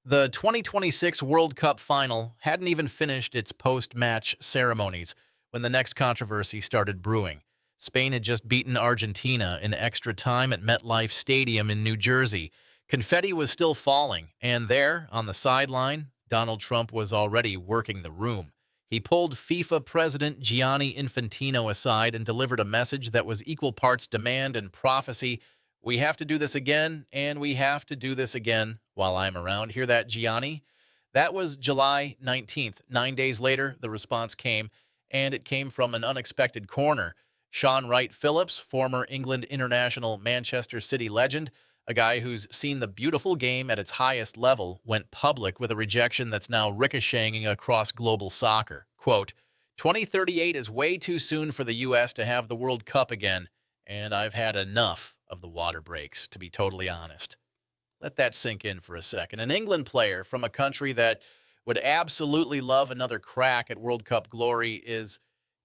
The 2026 World Cup final hadn't even finished its post-match ceremonies when the next controversy started brewing. Spain had just beaten Argentina in extra time at MetLife Stadium in New Jersey. Confetti was still falling, and there, on the sideline, Donald Trump was already working the room. He pulled FIFA President Gianni Infantino aside and delivered a message that was equal parts demand and prophecy. We have to do this again, and we have to do this again while I'm around. Hear that, Gianni? That was July 19th. 9 days later, the response came, and it came from an unexpected corner. Shaun Wright-Phillips, former England international Manchester City legend, a guy who's seen the beautiful game at its highest level, went public with a rejection that's now ricocheting across global soccer. Quote, 2038 is way too soon for the U.S. to have the World Cup again, and I've had enough of the water breaks, to be totally honest. Let that sink in for a second. An England player from a country that would absolutely love another crack at World Cup glory is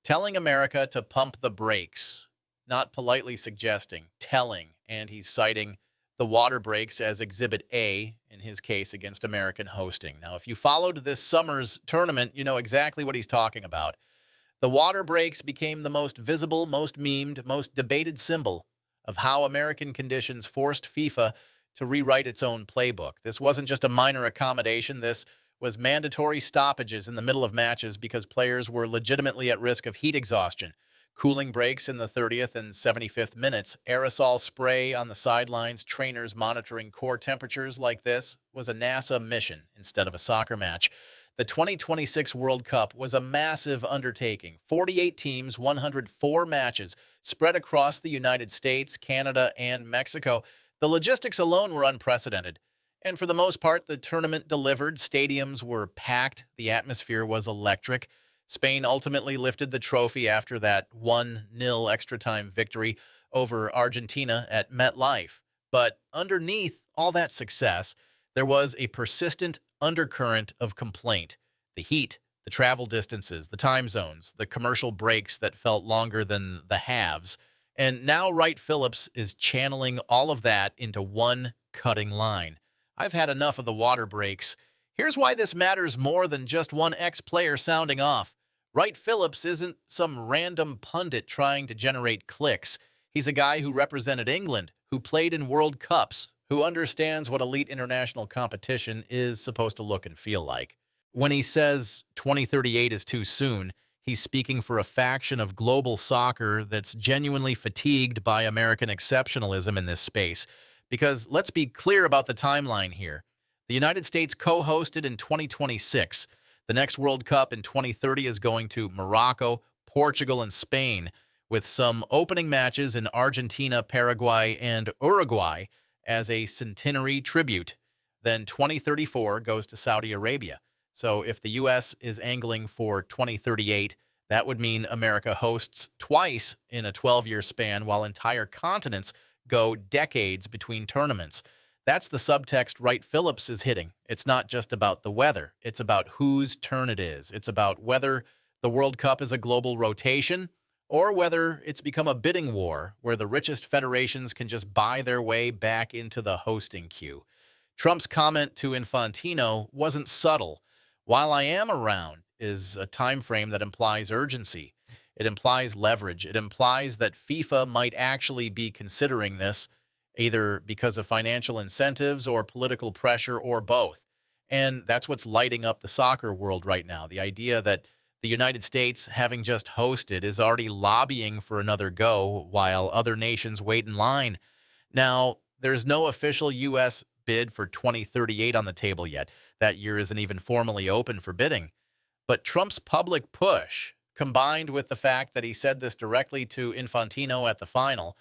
telling America to pump the brakes, not politely suggesting, telling, and he's citing the water breaks as Exhibit A, in his case, against American hosting. Now, if you followed this summer's tournament, you know exactly what he's talking about. The water breaks became the most visible, most memed, most debated symbol of how American conditions forced FIFA to rewrite its own playbook. This wasn't just a minor accommodation. This was mandatory stoppages in the middle of matches because players were legitimately at risk of heat exhaustion. Cooling breaks in the 30th and 75th minutes, aerosol spray on the sidelines, trainers monitoring core temperatures like this was a NASA mission instead of a soccer match. The 2026 World Cup was a massive undertaking. 48 teams, 104 matches, spread across the United States, Canada, and Mexico. The logistics alone were unprecedented. And for the most part, the tournament delivered. Stadiums were packed. The atmosphere was electric. Spain ultimately lifted the trophy after that 1-0 extra-time victory over Argentina at MetLife. But underneath all that success, there was a persistent undercurrent of complaint. The heat, the travel distances, the time zones, the commercial breaks that felt longer than the halves. And now Wright-Phillips is channeling all of that into one cutting line. I've had enough of the water breaks. Here's why this matters more than just one ex-player sounding off. Wright-Phillips isn't some random pundit trying to generate clicks. He's a guy who represented England, who played in World Cups, who understands what elite international competition is supposed to look and feel like. When he says 2038 is too soon, he's speaking for a faction of global soccer that's genuinely fatigued by American exceptionalism in this space. Because let's be clear about the timeline here. The United States co-hosted in 2026. The next World Cup in 2030 is going to Morocco, Portugal, and Spain, with some opening matches in Argentina, Paraguay, and Uruguay as a centenary tribute. Then 2034 goes to Saudi Arabia. So if the U.S. is angling for 2038, that would mean America hosts twice in a 12-year span, while entire continents go decades between tournaments. That's the subtext Wright-Phillips is hitting. It's not just about the weather. It's about whose turn it is. It's about whether the World Cup is a global rotation or whether it's become a bidding war where the richest federations can just buy their way back into the hosting queue. Trump's comment to Infantino wasn't subtle. While I am around is a time frame that implies urgency. It implies leverage. It implies that FIFA might actually be considering this, either because of financial incentives or political pressure or both. And that's what's lighting up the soccer world right now. The idea that the United States, having just hosted, is already lobbying for another go while other nations wait in line. Now, there's no official U.S. bid for 2038 on the table yet. That year isn't even formally open for bidding. But Trump's public push, combined with the fact that he said this directly to Infantino at the final,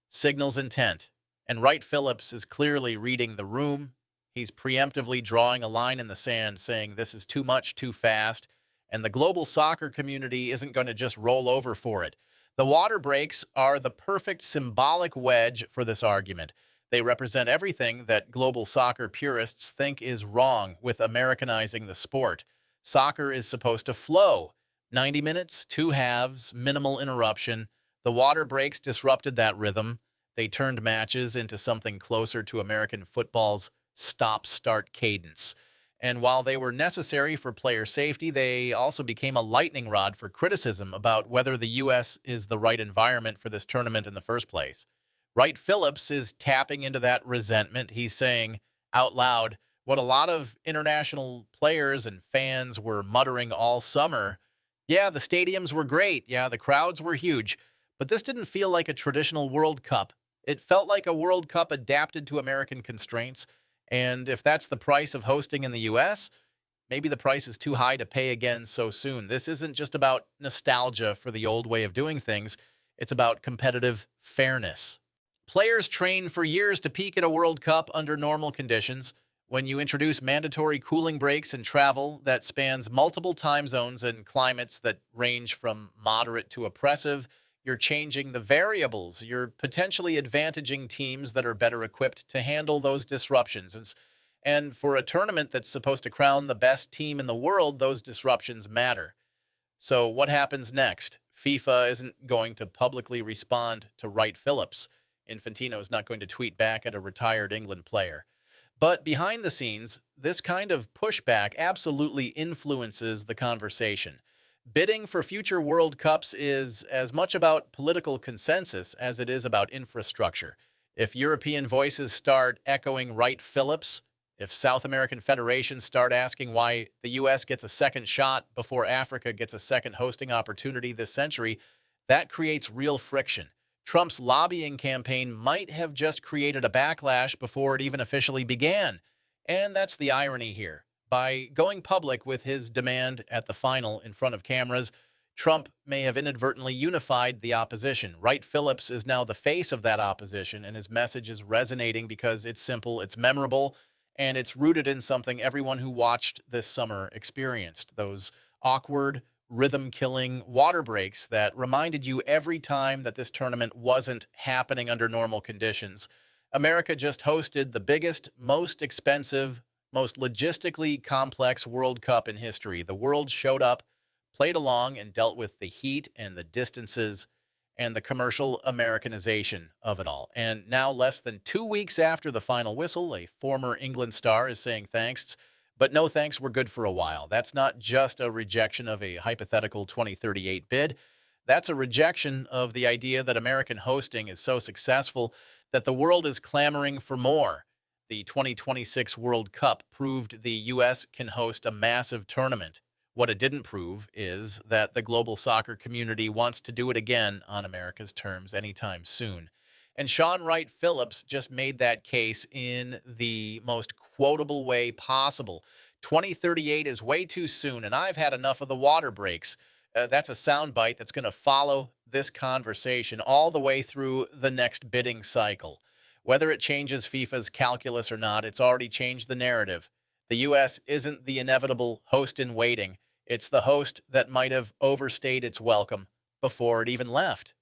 signals intent. And Wright-Phillips is clearly reading the room. He's preemptively drawing a line in the sand saying this is too much too fast, and the global soccer community isn't going to just roll over for it. The water breaks are the perfect symbolic wedge for this argument. They represent everything that global soccer purists think is wrong with Americanizing the sport. Soccer is supposed to flow. 90 minutes, two halves, minimal interruption. The water breaks disrupted that rhythm. They turned matches into something closer to American football's stop-start cadence. And while they were necessary for player safety, they also became a lightning rod for criticism about whether the U.S. is the right environment for this tournament in the first place. Wright-Phillips is tapping into that resentment. He's saying out loud what a lot of international players and fans were muttering all summer. Yeah, the stadiums were great. Yeah, the crowds were huge. But this didn't feel like a traditional World Cup. It felt like a World Cup adapted to American constraints. And if that's the price of hosting in the U.S., maybe the price is too high to pay again so soon. This isn't just about nostalgia for the old way of doing things. It's about competitive fairness. Players train for years to peak at a World Cup under normal conditions. When you introduce mandatory cooling breaks and travel that spans multiple time zones and climates that range from moderate to oppressive, you're changing the variables. You're potentially advantaging teams that are better equipped to handle those disruptions. And for a tournament that's supposed to crown the best team in the world, those disruptions matter. So what happens next? FIFA isn't going to publicly respond to Wright-Phillips. Infantino is not going to tweet back at a retired England player. But behind the scenes, this kind of pushback absolutely influences the conversation. Bidding for future World Cups is as much about political consensus as it is about infrastructure. If European voices start echoing Wright-Phillips, if South American federations start asking why the U.S. gets a second shot before Africa gets a second hosting opportunity this century, that creates real friction. Trump's lobbying campaign might have just created a backlash before it even officially began. And that's the irony here. By going public with his demand at the final in front of cameras, Trump may have inadvertently unified the opposition. Wright-Phillips is now the face of that opposition, and his message is resonating because it's simple, it's memorable, and it's rooted in something everyone who watched this summer experienced. Those awkward, rhythm-killing water breaks that reminded you every time that this tournament wasn't happening under normal conditions. America just hosted the biggest, most expensive, most logistically complex World Cup in history. The world showed up, played along, and dealt with the heat and the distances and the commercial Americanization of it all. And now, less than 2 weeks after the final whistle, a former England star is saying thanks, but no thanks were good for a while. That's not just a rejection of a hypothetical 2038 bid. That's a rejection of the idea that American hosting is so successful that the world is clamoring for more. The 2026 World Cup proved the U.S. can host a massive tournament. What it didn't prove is that the global soccer community wants to do it again on America's terms anytime soon. And Shaun Wright-Phillips just made that case in the most quotable way possible. 2038 is way too soon, and I've had enough of the water breaks. That's a soundbite that's going to follow this conversation all the way through the next bidding cycle. Whether it changes FIFA's calculus or not, it's already changed the narrative. The U.S. isn't the inevitable host in waiting. It's the host that might have overstayed its welcome before it even left.